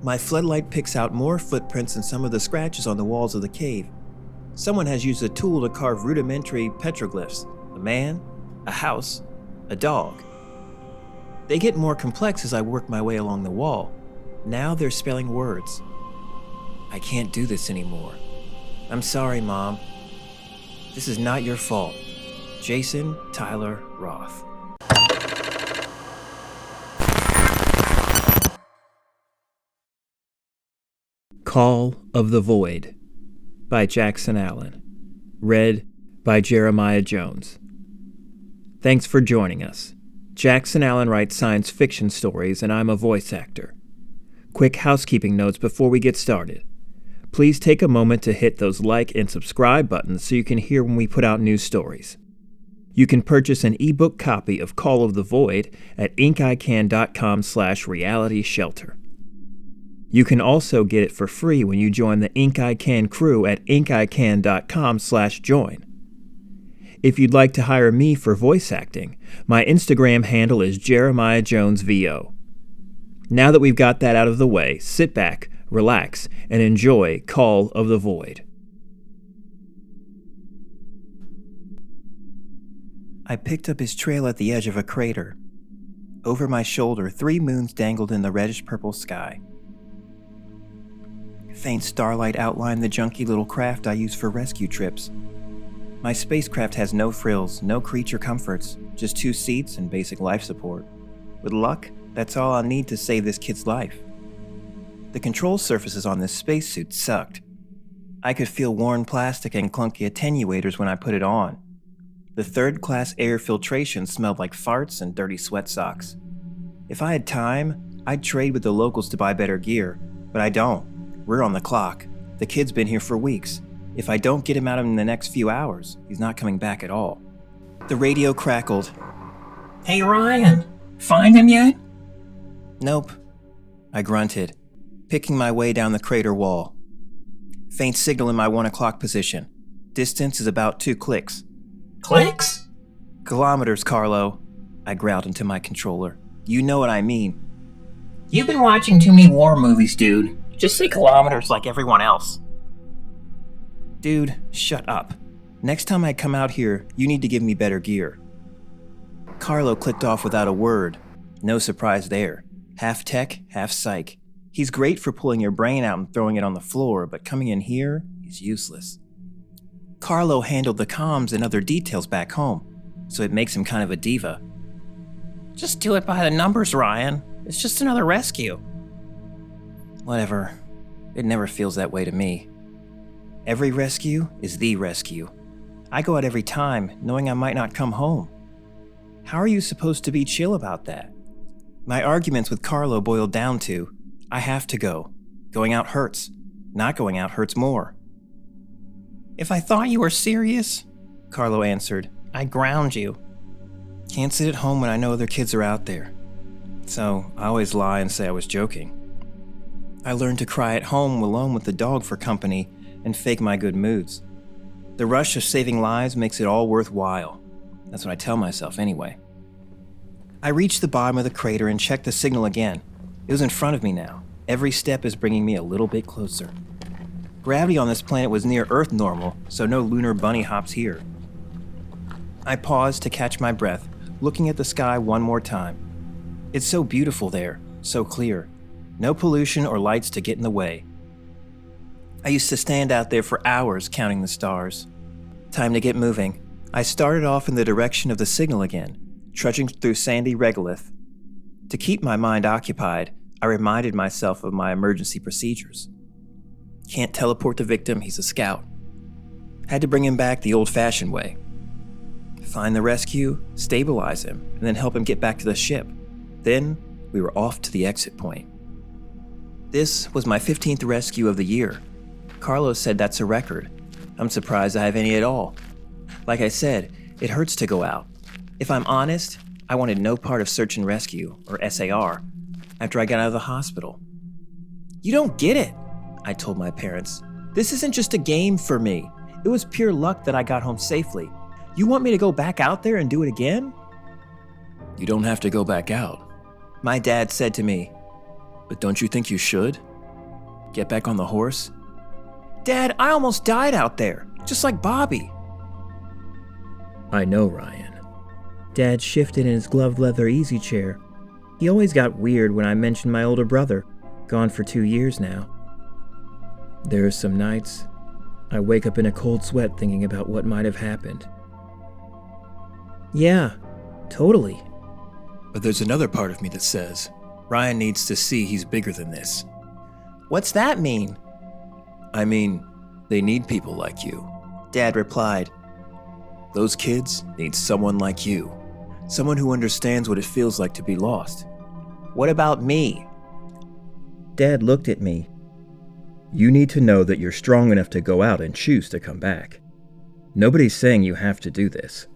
My floodlight picks out more footprints than some of the scratches on the walls of the cave. Someone has used a tool to carve rudimentary petroglyphs: a man, a house, a dog. They get more complex as I work my way along the wall. Now they're spelling words. I can't do this anymore. I'm sorry, Mom. This is not your fault. Jason Tyler Roth. Call of the Void by Jackson Allen. Read by Jeremiah Jones. Thanks for joining us. Jackson Allen writes science fiction stories, and I'm a voice actor. Quick housekeeping notes before we get started. Please take a moment to hit those like and subscribe buttons so you can hear when we put out new stories. You can purchase an ebook copy of Call of the Void at inkican.com/realityshelter. You can also get it for free when you join the Inkican crew at inkican.com/join. If you'd like to hire me for voice acting, my Instagram handle is Jeremiah Jones VO. Now that we've got that out of the way, sit back, relax, and enjoy Call of the Void. I picked up his trail at the edge of a crater. Over my shoulder, 3 moons dangled in the reddish-purple sky. Faint starlight outlined the junky little craft I use for rescue trips. My spacecraft has no frills, no creature comforts, just 2 seats and basic life support. With luck, that's all I'll need to save this kid's life. The control surfaces on this spacesuit sucked. I could feel worn plastic and clunky attenuators when I put it on. The third-class air filtration smelled like farts and dirty sweat socks. If I had time, I'd trade with the locals to buy better gear, but I don't. We're on the clock. The kid's been here for weeks. If I don't get him out in the next few hours, he's not coming back at all. The radio crackled. Hey Ryan, find him yet? Nope, I grunted, picking my way down the crater wall. Faint signal in my 1 o'clock position. Distance is about 2 clicks. Clicks? Kilometers, Carlo, I growled into my controller. You know what I mean. You've been watching too many war movies, dude. Just say kilometers like everyone else. Dude, shut up. Next time I come out here, you need to give me better gear. Carlo clicked off without a word. No surprise there. Half tech, half psych. He's great for pulling your brain out and throwing it on the floor, but coming in here, he's useless. Carlo handled the comms and other details back home, so it makes him kind of a diva. Just do it by the numbers, Ryan. It's just another rescue. Whatever. It never feels that way to me. Every rescue is the rescue. I go out every time, knowing I might not come home. How are you supposed to be chill about that? My arguments with Carlo boiled down to, I have to go. Going out hurts. Not going out hurts more. If I thought you were serious, Carlo answered, I'd ground you. Can't sit at home when I know other kids are out there. So I always lie and say I was joking. I learned to cry at home alone with the dog for company and fake my good moods. The rush of saving lives makes it all worthwhile. That's what I tell myself anyway. I reached the bottom of the crater and checked the signal again. It was in front of me now. Every step is bringing me a little bit closer. Gravity on this planet was near Earth normal, so no lunar bunny hops here. I paused to catch my breath, looking at the sky one more time. It's so beautiful there, so clear. No pollution or lights to get in the way. I used to stand out there for hours counting the stars. Time to get moving. I started off in the direction of the signal again, trudging through sandy regolith. To keep my mind occupied, I reminded myself of my emergency procedures. Can't teleport the victim, he's a scout. Had to bring him back the old-fashioned way. Find the rescue, stabilize him, and then help him get back to the ship. Then, we were off to the exit point. This was my 15th rescue of the year. Carlos said that's a record. I'm surprised I have any at all. Like I said, it hurts to go out. If I'm honest, I wanted no part of search and rescue, or SAR, after I got out of the hospital. You don't get it, I told my parents. This isn't just a game for me. It was pure luck that I got home safely. You want me to go back out there and do it again? You don't have to go back out, my dad said to me. but don't you think you should? Get back on the horse? Dad, I almost died out there, just like Bobby. I know, Ryan. Dad shifted in his gloved leather easy chair. He always got weird when I mentioned my older brother, gone for 2 years now. There are some nights I wake up in a cold sweat thinking about what might have happened. Yeah, totally. But there's another part of me that says, Ryan needs to see he's bigger than this. What's that mean? I mean, they need people like you, Dad replied. Those kids need someone like you. Someone who understands what it feels like to be lost. What about me? Dad looked at me. You need to know that you're strong enough to go out and choose to come back. Nobody's saying you have to do this.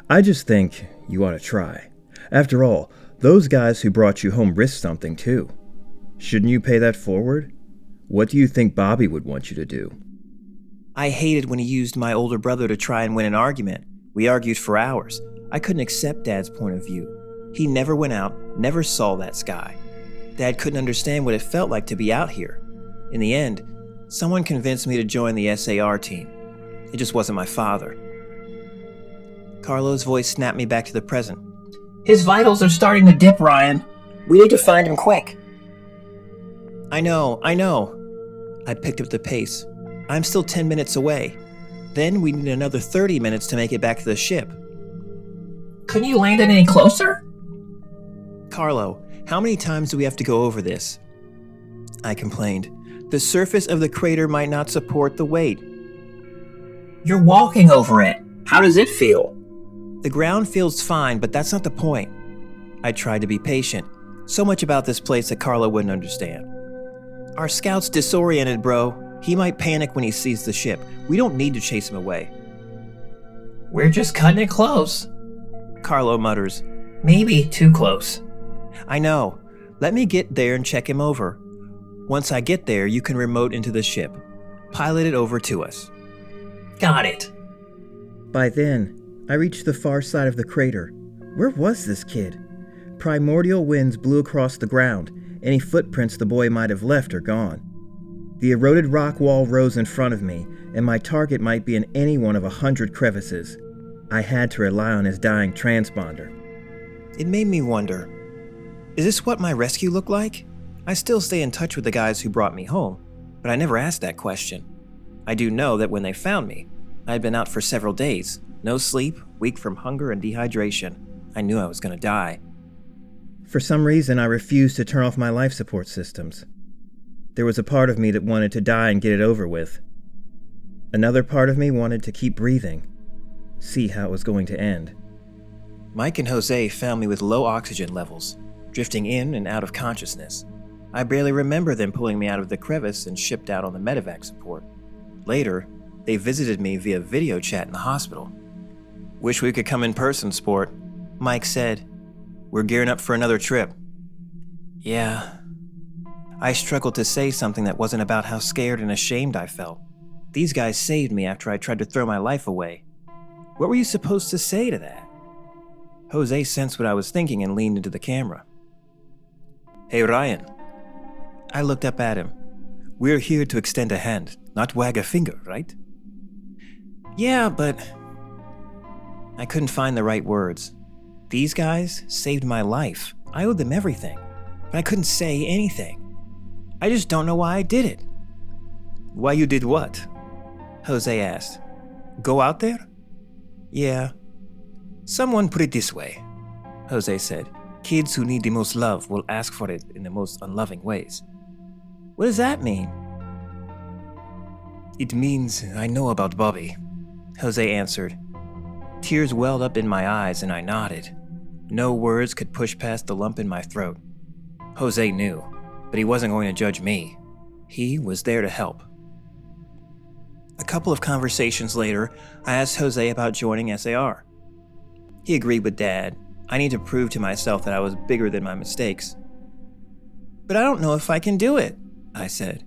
I just think you ought to try. After all, those guys who brought you home risked something too. Shouldn't you pay that forward? What do you think Bobby would want you to do? I hated when he used my older brother to try and win an argument. We argued for hours. I couldn't accept Dad's point of view. He never went out, never saw that sky. Dad couldn't understand what it felt like to be out here. In the end, someone convinced me to join the SAR team. It just wasn't my father. Carlo's voice snapped me back to the present. His vitals are starting to dip, Ryan. We need to find him quick. I know. I picked up the pace. I'm still 10 minutes away. Then we need another 30 minutes to make it back to the ship. Couldn't you land it any closer? Carlo, how many times do we have to go over this? I complained. The surface of the crater might not support the weight. You're walking over it. How does it feel? The ground feels fine, but that's not the point. I tried to be patient. So much about this place that Carlo wouldn't understand. Our scout's disoriented, bro. He might panic when he sees the ship. We don't need to chase him away. We're just cutting it close. Carlo mutters. Maybe too close. I know. Let me get there and check him over. Once I get there, you can remote into the ship. Pilot it over to us. Got it. By then, I reached the far side of the crater. Where was this kid? Primordial winds blew across the ground. Any footprints the boy might have left are gone. The eroded rock wall rose in front of me, and my target might be in any one of 100 crevices. I had to rely on his dying transponder. It made me wonder, is this what my rescue looked like? I still stay in touch with the guys who brought me home, but I never asked that question. I do know that when they found me, I had been out for several days, no sleep, weak from hunger and dehydration. I knew I was going to die. For some reason, I refused to turn off my life support systems. There was a part of me that wanted to die and get it over with. Another part of me wanted to keep breathing, see how it was going to end. Mike and Jose found me with low oxygen levels, drifting in and out of consciousness. I barely remember them pulling me out of the crevice and shipped out on the medevac support. Later, they visited me via video chat in the hospital. Wish we could come in person, sport. Mike said, we're gearing up for another trip. Yeah. I struggled to say something that wasn't about how scared and ashamed I felt. These guys saved me after I tried to throw my life away. What were you supposed to say to that? Jose sensed what I was thinking and leaned into the camera. Hey, Ryan. I looked up at him. We're here to extend a hand, not wag a finger, right? Yeah, but... I couldn't find the right words. These guys saved my life. I owed them everything, but I couldn't say anything. I just don't know why I did it. Why you did what? Jose asked. Go out there? Yeah. Someone put it this way, Jose said. Kids who need the most love will ask for it in the most unloving ways. What does that mean? It means I know about Bobby, Jose answered. Tears welled up in my eyes and I nodded. No words could push past the lump in my throat. Jose knew, but he wasn't going to judge me. He was there to help. A couple of conversations later, I asked Jose about joining SAR. He agreed with Dad. I need to prove to myself that I was bigger than my mistakes. But I don't know if I can do it, I said.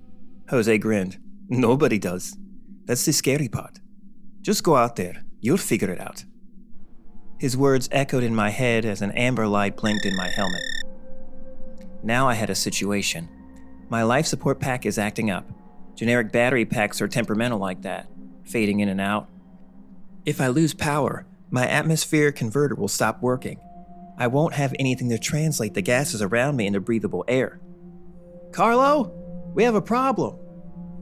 Jose grinned. Nobody does. That's the scary part. Just go out there. You'll figure it out. His words echoed in my head as an amber light blinked in my helmet. Now I had a situation. My life support pack is acting up. Generic battery packs are temperamental like that, fading in and out. If I lose power, my atmosphere converter will stop working. I won't have anything to translate the gases around me into breathable air. Carlo, we have a problem,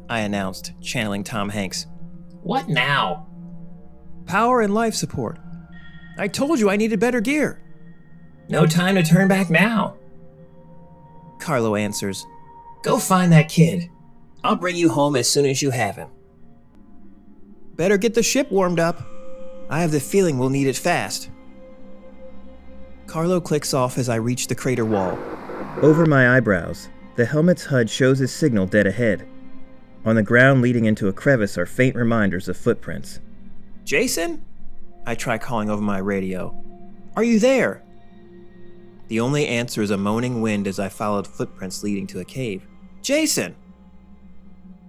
I announced, channeling Tom Hanks. What now? Power and life support. I told you I needed better gear. No time to turn back now. Carlo answers. Go find that kid. I'll bring you home as soon as you have him. Better get the ship warmed up. I have the feeling we'll need it fast. Carlo clicks off as I reach the crater wall. Over my eyebrows, the helmet's HUD shows his signal dead ahead. On the ground leading into a crevice are faint reminders of footprints. Jason? I try calling over my radio. Are you there? The only answer is a moaning wind as I followed footprints leading to a cave. Jason!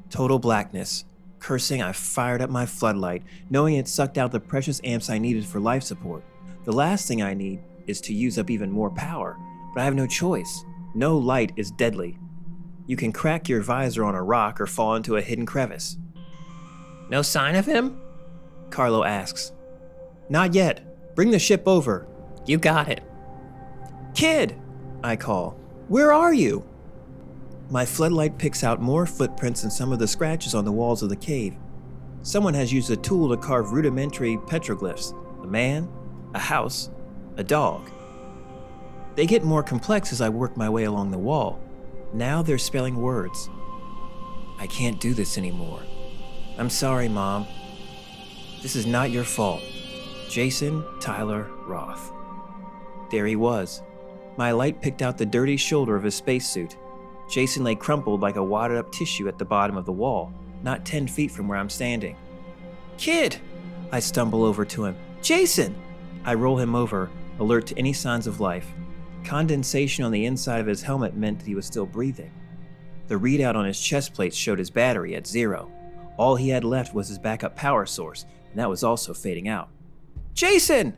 Total blackness. Cursing, I fired up my floodlight, knowing it sucked out the precious amps I needed for life support. The last thing I need is to use up even more power, but I have no choice. No light is deadly. You can crack your visor on a rock or fall into a hidden crevice. No sign of him? Carlo asks. Not yet. Bring the ship over. You got it. Kid! I call. Where are you? My floodlight picks out more footprints and some of the scratches on the walls of the cave. Someone has used a tool to carve rudimentary petroglyphs. A man, a house, a dog. They get more complex as I work my way along the wall. Now they're spelling words. I can't do this anymore. I'm sorry, Mom. This is not your fault. Jason Tyler Roth. There he was. My light picked out the dirty shoulder of his spacesuit. Jason lay crumpled like a wadded up tissue at the bottom of the wall, not 10 feet from where I'm standing. Kid! I stumble over to him. Jason! I roll him over, alert to any signs of life. Condensation on the inside of his helmet meant that he was still breathing. The readout on his chest plate showed his battery at 0. All he had left was his backup power source, and that was also fading out. Jason!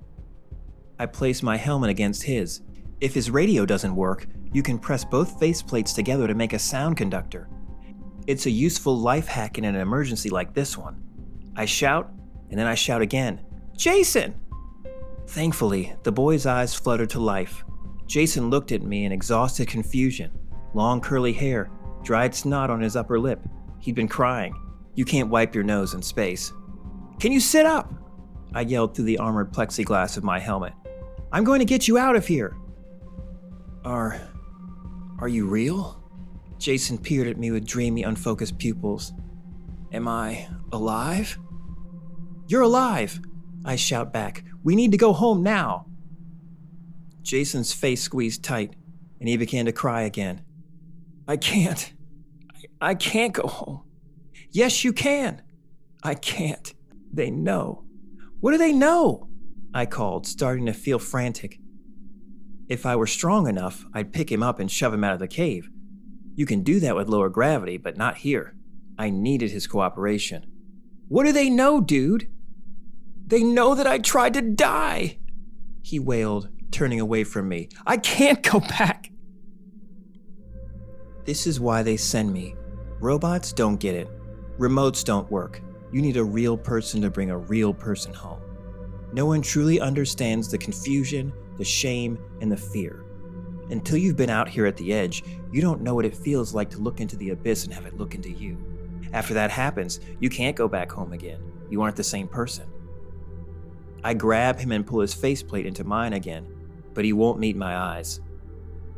I place my helmet against his. If his radio doesn't work, you can press both faceplates together to make a sound conductor. It's a useful life hack in an emergency like this one. I shout, and then I shout again. Jason! Thankfully, the boy's eyes fluttered to life. Jason looked at me in exhausted confusion. Long curly hair, dried snot on his upper lip. He'd been crying. You can't wipe your nose in space. Can you sit up? I yelled through the armored plexiglass of my helmet. I'm going to get you out of here. Are you real? Jason peered at me with dreamy, unfocused pupils. Am I alive? You're alive, I shout back. We need to go home now. Jason's face squeezed tight, and he began to cry again. I can't go home. Yes, you can. I can't. They know. What do they know? I called, starting to feel frantic. If I were strong enough, I'd pick him up and shove him out of the cave. You can do that with lower gravity, but not here. I needed his cooperation. What do they know, dude? They know that I tried to die, he wailed, turning away from me. I can't go back. This is why they send me. Robots don't get it. Remotes don't work. You need a real person to bring a real person home. No one truly understands the confusion, the shame, and the fear. Until you've been out here at the edge, you don't know what it feels like to look into the abyss and have it look into you. After that happens, you can't go back home again. You aren't the same person. I grab him and pull his faceplate into mine again, but he won't meet my eyes.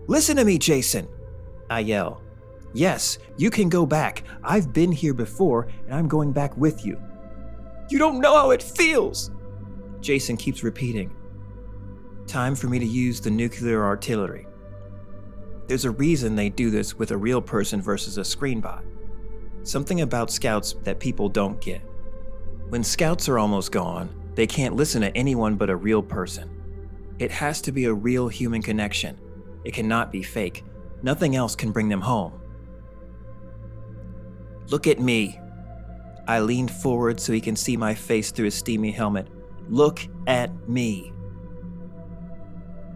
Listen to me, Jason, I yell. Yes, you can go back. I've been here before, and I'm going back with you. You don't know how it feels, Jason keeps repeating. Time for me to use the nuclear artillery. There's a reason they do this with a real person versus a screen bot. Something about scouts that people don't get. When scouts are almost gone, they can't listen to anyone but a real person. It has to be a real human connection. It cannot be fake. Nothing else can bring them home. Look at me. I leaned forward so he can see my face through his steamy helmet. Look at me.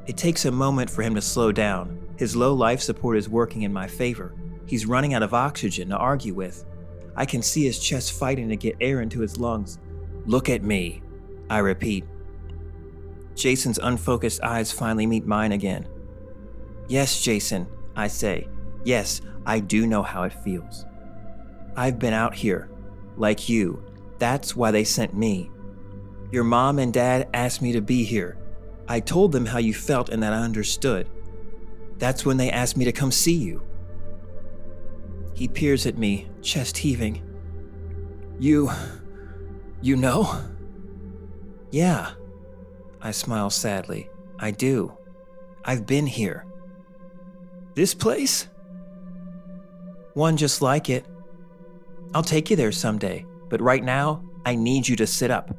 It takes a moment for him to slow down. His low life support is working in my favor. He's running out of oxygen to argue with. I can see his chest fighting to get air into his lungs. Look at me, I repeat. Jason's unfocused eyes finally meet mine again. Yes, Jason, I say. Yes, I do know how it feels. I've been out here, like you. That's why they sent me. Your mom and dad asked me to be here. I told them how you felt and that I understood. That's when they asked me to come see you. He peers at me, chest heaving. You know? Yeah. I smile sadly. I do. I've been here. This place? One just like it. I'll take you there someday, but right now, I need you to sit up.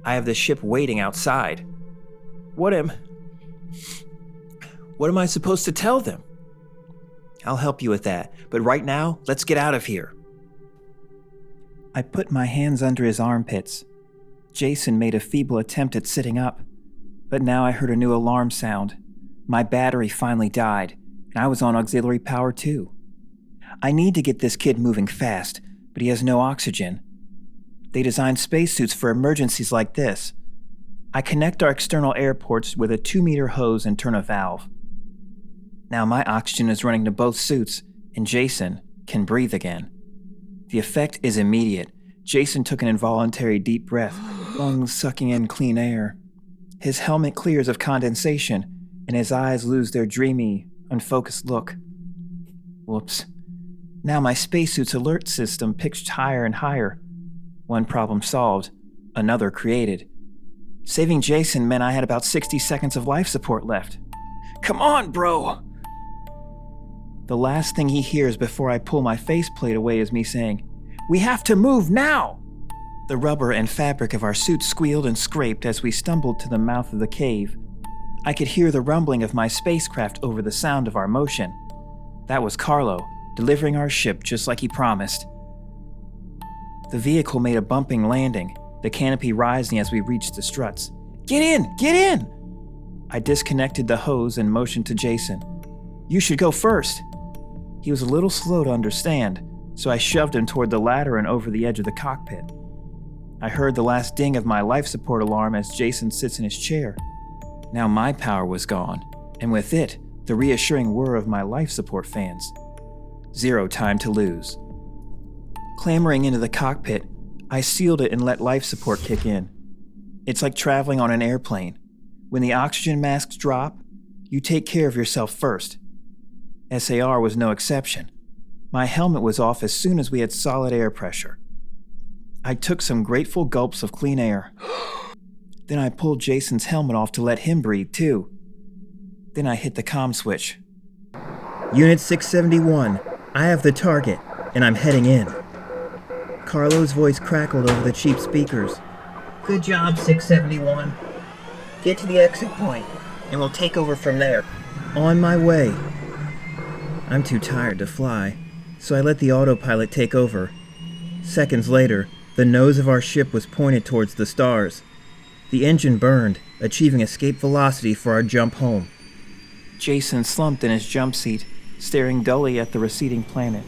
I have the ship waiting outside. What am I supposed to tell them? I'll help you with that, but right now, let's get out of here. I put my hands under his armpits. Jason made a feeble attempt at sitting up, but now I heard a new alarm sound. My battery finally died, and I was on auxiliary power too. I need to get this kid moving fast, but he has no oxygen. They designed spacesuits for emergencies like this. I connect our external air ports with a 2-meter hose and turn a valve. Now my oxygen is running to both suits, and Jason can breathe again. The effect is immediate. Jason took an involuntary deep breath, lungs sucking in clean air. His helmet clears of condensation, and his eyes lose their dreamy, unfocused look. Whoops. Now my spacesuit's alert system pitched higher and higher. One problem solved, another created. Saving Jason meant I had about 60 seconds of life support left. Come on, bro! The last thing he hears before I pull my faceplate away is me saying, "We have to move now!" The rubber and fabric of our suit squealed and scraped as we stumbled to the mouth of the cave. I could hear the rumbling of my spacecraft over the sound of our motion. That was Carlo, delivering our ship just like he promised. The vehicle made a bumping landing, the canopy rising as we reached the struts. Get in! Get in! I disconnected the hose and motioned to Jason. You should go first. He was a little slow to understand, so I shoved him toward the ladder and over the edge of the cockpit. I heard the last ding of my life support alarm as Jason sits in his chair. Now my power was gone, and with it, the reassuring whir of my life support fans. 0 time to lose. Clambering into the cockpit, I sealed it and let life support kick in. It's like traveling on an airplane. When the oxygen masks drop, you take care of yourself first. SAR was no exception. My helmet was off as soon as we had solid air pressure. I took some grateful gulps of clean air. Then I pulled Jason's helmet off to let him breathe too. Then I hit the comm switch. Unit 671, I have the target, and I'm heading in. Carlo's voice crackled over the cheap speakers. Good job, 671. Get to the exit point, and we'll take over from there. On my way. I'm too tired to fly, so I let the autopilot take over. Seconds later, the nose of our ship was pointed towards the stars. The engine burned, achieving escape velocity for our jump home. Jason slumped in his jump seat, staring dully at the receding planet.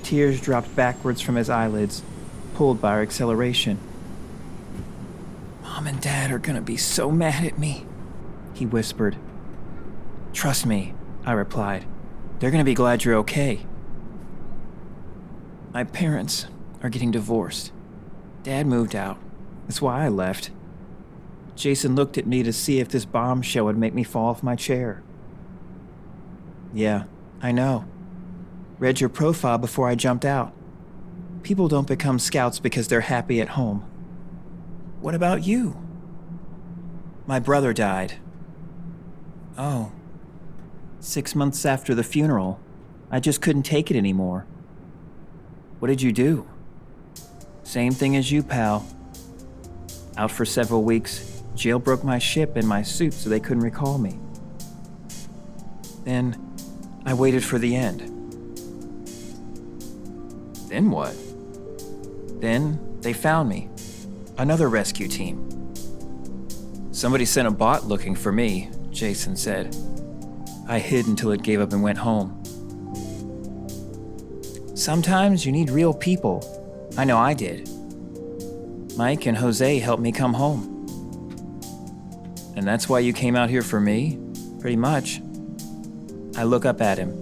Tears dropped backwards from his eyelids, pulled by our acceleration. Mom and Dad are gonna be so mad at me, he whispered. Trust me, I replied. They're gonna be glad you're okay. My parents are getting divorced. Dad moved out. That's why I left. Jason looked at me to see if this bombshell would make me fall off my chair. Yeah, I know. Read your profile before I jumped out. People don't become scouts because they're happy at home. What about you? My brother died. Oh. 6 months after the funeral, I just couldn't take it anymore. What did you do? Same thing as you, pal. Out for several weeks, jailbroke my ship and my suit so they couldn't recall me. Then, I waited for the end. Then what? Then, they found me. Another rescue team. Somebody sent a bot looking for me, Jason said. I hid until it gave up and went home. Sometimes you need real people. I know I did. Mike and Jose helped me come home. And that's why you came out here for me? Pretty much. I look up at him.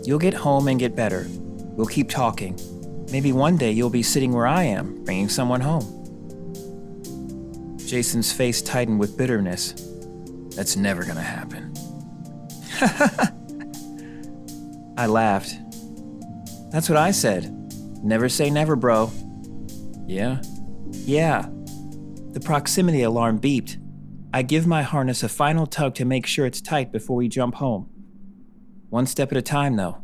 You'll get home and get better. We'll keep talking. Maybe one day you'll be sitting where I am, bringing someone home. Jason's face tightened with bitterness. That's never gonna happen. I laughed. That's what I said. Never say never, bro. Yeah? Yeah. The proximity alarm beeped. I give my harness a final tug to make sure it's tight before we jump home. One step at a time, though.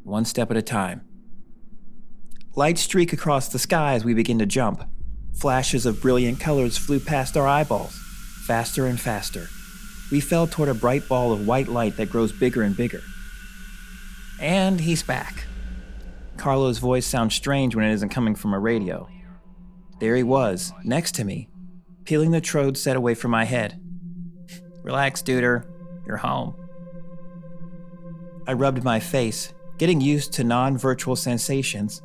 One step at a time. Lights streak across the sky as we begin to jump. Flashes of brilliant colors flew past our eyeballs, faster and faster. We fell toward a bright ball of white light that grows bigger and bigger. And he's back. Carlo's voice sounds strange when it isn't coming from a radio. There he was, next to me, peeling the trode set away from my head. Relax, duder. You're home. I rubbed my face, getting used to non-virtual sensations.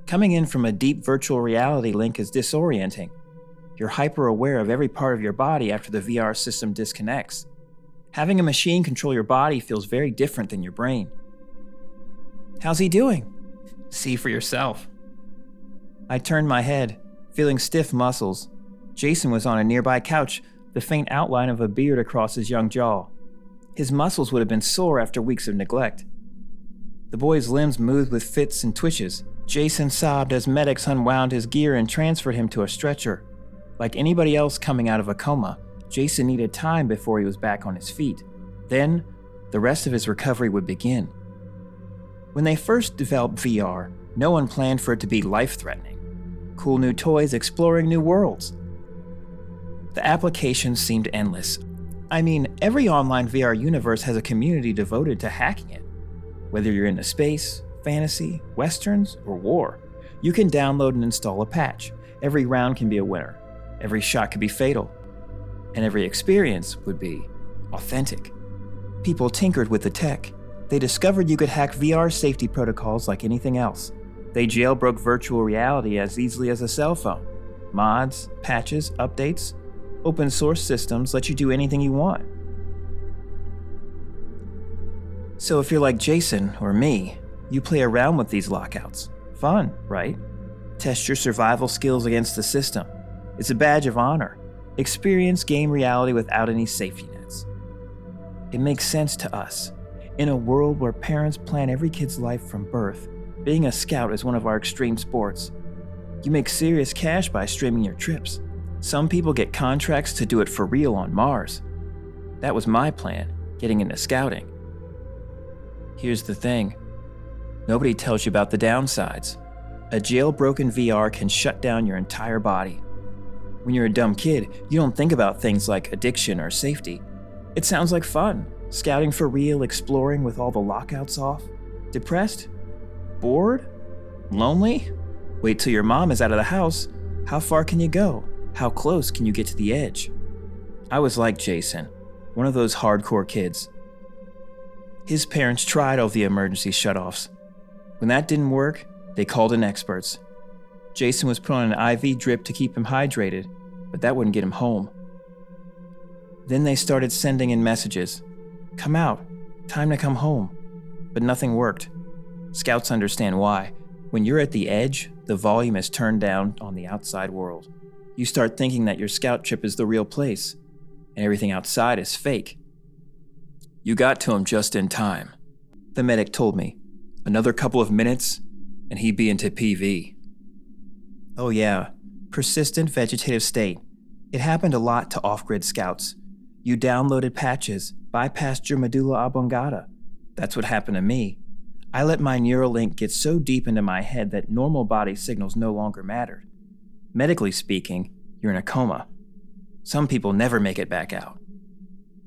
Coming in from a deep virtual reality link is disorienting. You're hyper-aware of every part of your body after the VR system disconnects. Having a machine control your body feels very different than your brain. How's he doing? See for yourself. I turned my head, feeling stiff muscles. Jason was on a nearby couch, the faint outline of a beard across his young jaw. His muscles would have been sore after weeks of neglect. The boy's limbs moved with fits and twitches. Jason sobbed as medics unwound his gear and transferred him to a stretcher. Like anybody else coming out of a coma, Jason needed time before he was back on his feet. Then, the rest of his recovery would begin. When they first developed VR, no one planned for it to be life-threatening. Cool new toys exploring new worlds. The applications seemed endless. I mean, every online VR universe has a community devoted to hacking it. Whether you're into space, fantasy, westerns, or war, you can download and install a patch. Every round can be a winner. Every shot could be fatal. And every experience would be authentic. People tinkered with the tech. They discovered you could hack VR safety protocols like anything else. They jailbroke virtual reality as easily as a cell phone. Mods, patches, updates, open source systems let you do anything you want. So if you're like Jason or me, you play around with these lockouts. Fun, right? Test your survival skills against the system. It's a badge of honor. Experience game reality without any safety nets. It makes sense to us. In a world where parents plan every kid's life from birth, being a scout is one of our extreme sports. You make serious cash by streaming your trips. Some people get contracts to do it for real on Mars. That was my plan, getting into scouting. Here's the thing. Nobody tells you about the downsides. A jailbroken VR can shut down your entire body. When you're a dumb kid, you don't think about things like addiction or safety. It sounds like fun. Scouting for real, exploring with all the lockouts off. Depressed? Bored? Lonely? Wait till your mom is out of the house. How far can you go? How close can you get to the edge? I was like Jason, one of those hardcore kids. His parents tried all the emergency shutoffs. When that didn't work, they called in experts. Jason was put on an IV drip to keep him hydrated, but that wouldn't get him home. Then they started sending in messages. Come out, time to come home. But nothing worked. Scouts understand why. When you're at the edge, the volume is turned down on the outside world. You start thinking that your scout trip is the real place, and everything outside is fake. You got to him just in time. The medic told me. Another couple of minutes, and he'd be into PV. Oh yeah, persistent vegetative state. It happened a lot to off-grid scouts. You downloaded patches, bypassed your medulla oblongata. That's what happened to me. I let my Neuralink get so deep into my head that normal body signals no longer mattered. Medically speaking, you're in a coma. Some people never make it back out.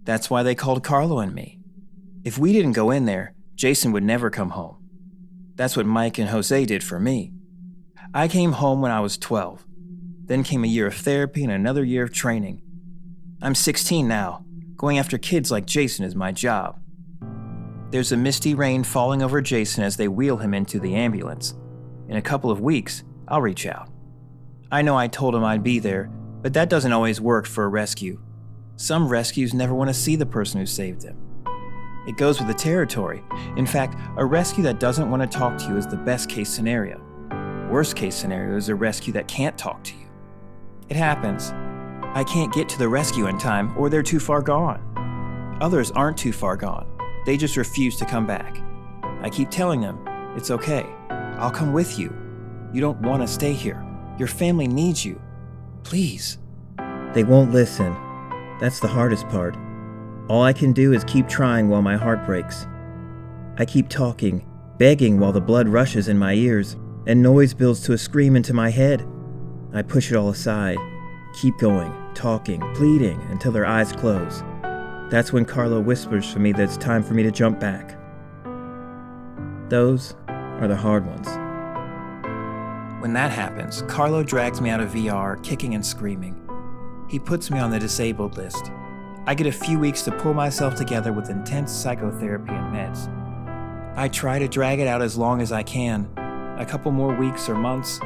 That's why they called Carlo and me. If we didn't go in there, Jason would never come home. That's what Mike and Jose did for me. I came home when I was 12. Then came a year of therapy and another year of training. I'm 16 now. Going after kids like Jason is my job. There's a misty rain falling over Jason as they wheel him into the ambulance. In a couple of weeks, I'll reach out. I know I told him I'd be there, but that doesn't always work for a rescue. Some rescues never want to see the person who saved them. It goes with the territory. In fact, a rescue that doesn't want to talk to you is the best case scenario. Worst case scenario is a rescue that can't talk to you. It happens. I can't get to the rescue in time, or they're too far gone. Others aren't too far gone. They just refuse to come back. I keep telling them, it's okay. I'll come with you. You don't want to stay here. Your family needs you. Please. They won't listen. That's the hardest part. All I can do is keep trying while my heart breaks. I keep talking, begging while the blood rushes in my ears, and noise builds to a scream into my head. I push it all aside, keep going, talking, pleading until their eyes close. That's when Carlo whispers for me that it's time for me to jump back. Those are the hard ones. When that happens, Carlo drags me out of VR, kicking and screaming. He puts me on the disabled list. I get a few weeks to pull myself together with intense psychotherapy and meds. I try to drag it out as long as I can, a couple more weeks or months.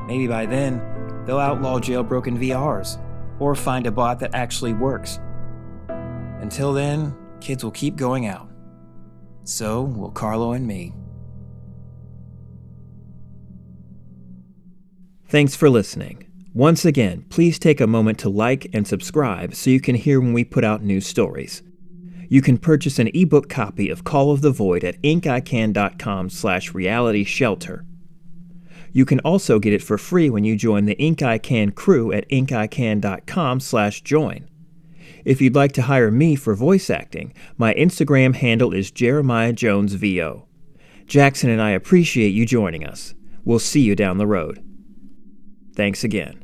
Maybe by then, they'll outlaw jailbroken VRs, or find a bot that actually works. Until then, kids will keep going out. So will Carlo and me. Thanks for listening. Once again, please take a moment to like and subscribe so you can hear when we put out new stories. You can purchase an ebook copy of Call of the Void at inkican.com/realityshelter. You can also get it for free when you join the Inkican crew at inkican.com/join. If you'd like to hire me for voice acting, my Instagram handle is JeremiahJonesVO. Jackson and I appreciate you joining us. We'll see you down the road. Thanks again.